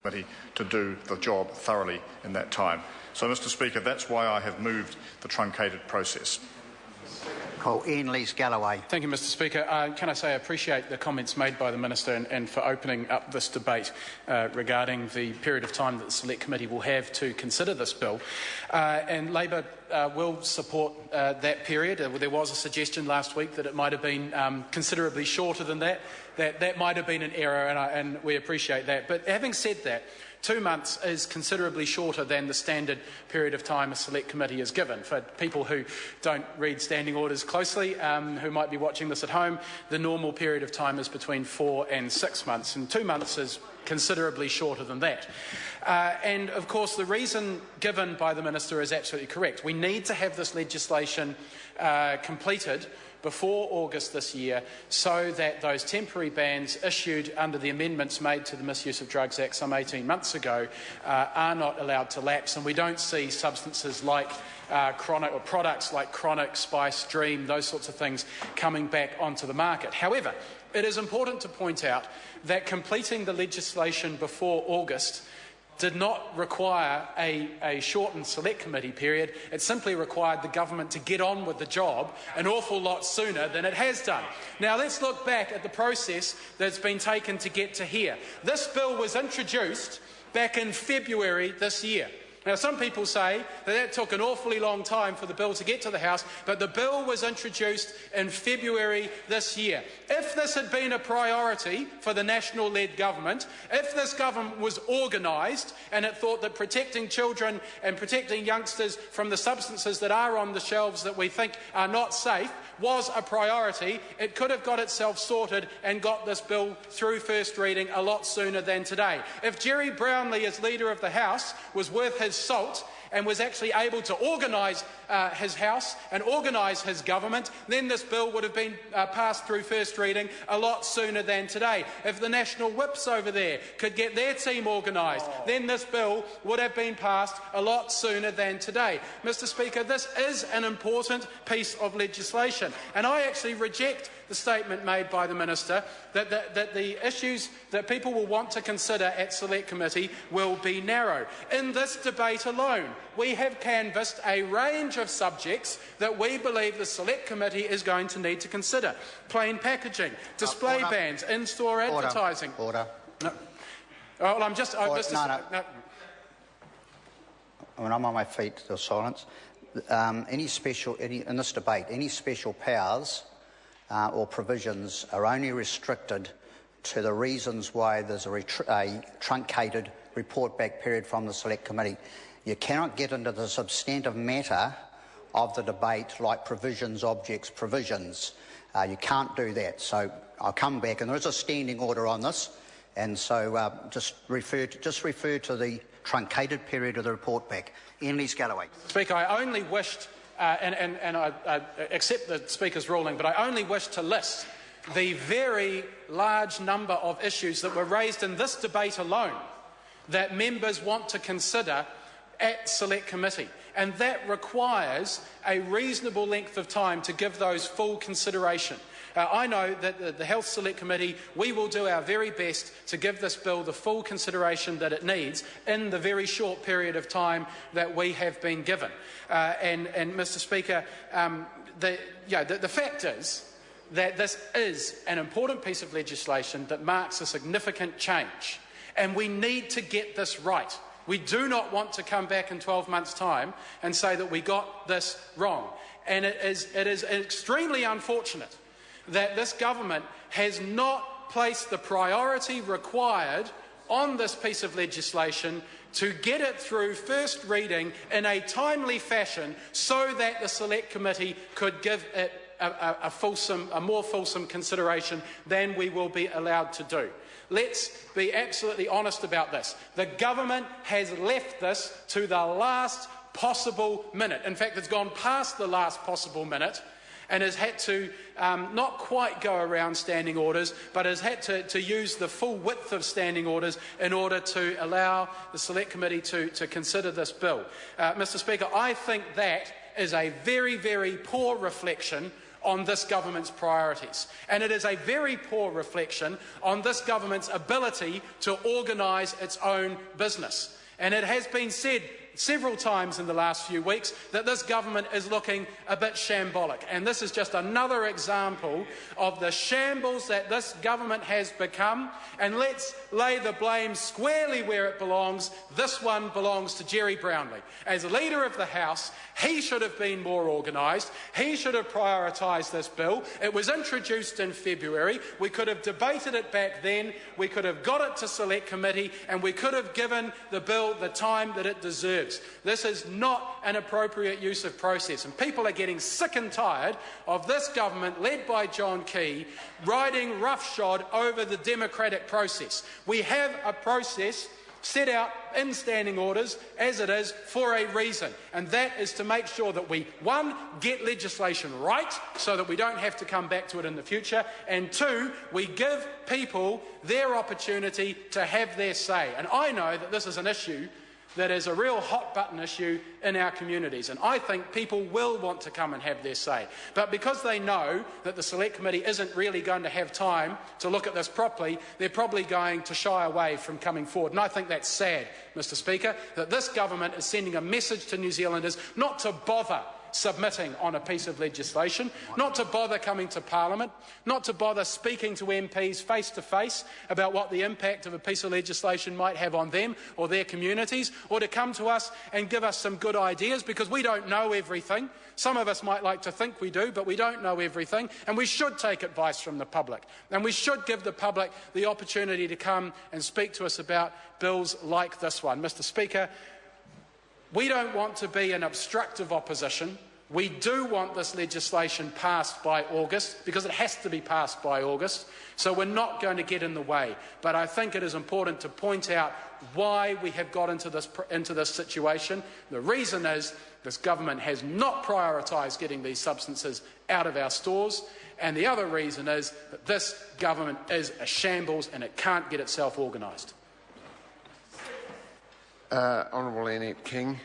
committee to do the job thoroughly in that time. So, Mr Speaker, that's why I have moved the truncated process. Ian Lees-Galloway. Thank you, Mr Speaker. Can I say I appreciate the comments made by the Minister and for opening up this debate regarding the period of time that the Select Committee will have to consider this bill. And Labor will support that period. There was a suggestion last week that it might have been considerably shorter than that. That might have been an error, and we appreciate that. But having said that, 2 months is considerably shorter than the standard period of time a Select Committee is given. For people who don't read standing orders closely, who might be watching this at home, the normal period of time is between 4 and 6 months, and 2 months is considerably shorter than that. And of course the reason given by the Minister is absolutely correct. We need to have this legislation completed before August this year so that those temporary bans issued under the amendments made to the Misuse of Drugs Act some 18 months ago are not allowed to lapse, and we don't see substances like products like Chronic, Spice, Dream, those sorts of things coming back onto the market. However, it is important to point out that completing the legislation before August did not require a shortened Select Committee period. It simply required the government to get on with the job an awful lot sooner than it has done. Now let's look back at the process that's been taken to get to here. This bill was introduced back in February this year. Now, some people say that took an awfully long time for the bill to get to the House, but the bill was introduced in February this year. If this had been a priority for the National-led government, if this government was organised and it thought that protecting children and protecting youngsters from the substances that are on the shelves that we think are not safe was a priority, it could have got itself sorted and got this bill through first reading a lot sooner than today. If Jerry Brownlee, as Leader of the House, was worth his salt and was actually able to organise his House and organise his government, then this bill would have been passed through first reading a lot sooner than today. If the National Whips over there could get their team organised, then this bill would have been passed a lot sooner than today. Mr Speaker, this is an important piece of legislation, and I actually reject the statement made by the Minister that the issues that people will want to consider at Select Committee will be narrow. In this debate alone, we have canvassed a range of subjects that we believe the Select Committee is going to need to consider. Plain packaging, display bans, in-store advertising. Order. No. Oh, well, I'm just... No. When I'm on my feet, there's silence. In this debate, any special powers or provisions are only restricted to the reasons why there's a truncated report back period from the Select Committee. You cannot get into the substantive matter of the debate like provisions, objects, provisions. You can't do that. So I'll come back, and there is a standing order on this, and so just refer to the truncated period of the report back. Ian Lees-Galloway. Speaker, I only wished, and I accept the Speaker's ruling, but I only wish to list the very large number of issues that were raised in this debate alone that members want to consider at Select Committee, and that requires a reasonable length of time to give those full consideration. I know that the Health Select Committee, we will do our very best to give this bill the full consideration that it needs in the very short period of time that we have been given. And Mr Speaker, the fact is that this is an important piece of legislation that marks a significant change, and we need to get this right. We do not want to come back in 12 months' time and say that we got this wrong. And it is extremely unfortunate that this government has not placed the priority required on this piece of legislation to get it through first reading in a timely fashion so that the Select Committee could give it a more fulsome consideration than we will be allowed to do. Let's be absolutely honest about this. The government has left this to the last possible minute. In fact, it's gone past the last possible minute and has had to not quite go around standing orders, but has had to use the full width of standing orders in order to allow the Select Committee to consider this bill. Mr Speaker, I think that is a very, very poor reflection on this government's priorities. And it is a very poor reflection on this government's ability to organise its own business. And it has been said several times in the last few weeks that this government is looking a bit shambolic. And this is just another example of the shambles that this government has become. And let's lay the blame squarely where it belongs. This one belongs to Jerry Brownlee. As Leader of the House, he should have been more organised. He should have prioritised this bill. It was introduced in February. We could have debated it back then. We could have got it to Select Committee, and we could have given the bill the time that it deserves. This is not an appropriate use of process, and people are getting sick and tired of this government, led by John Key, riding roughshod over the democratic process. We have a process set out in standing orders as it is for a reason, and that is to make sure that we, one, get legislation right so that we don't have to come back to it in the future, and two, we give people their opportunity to have their say. And I know that this is an issue that is a real hot-button issue in our communities, and I think people will want to come and have their say. But because they know that the Select Committee isn't really going to have time to look at this properly, they're probably going to shy away from coming forward. And I think that's sad, Mr Speaker, that this government is sending a message to New Zealanders not to bother submitting on a piece of legislation, not to bother coming to Parliament, not to bother speaking to MPs face to face about what the impact of a piece of legislation might have on them or their communities, or to come to us and give us some good ideas, because we don't know everything. Some of us might like to think we do, but we don't know everything, and we should take advice from the public, and we should give the public the opportunity to come and speak to us about bills like this one. Mr Speaker, we don't want to be an obstructive opposition. We do want this legislation passed by August, because it has to be passed by August, so we're not going to get in the way. But I think it is important to point out why we have got into this situation. The reason is this government has not prioritised getting these substances out of our stores, and the other reason is that this government is a shambles and it can't get itself organised. Honourable Annette King.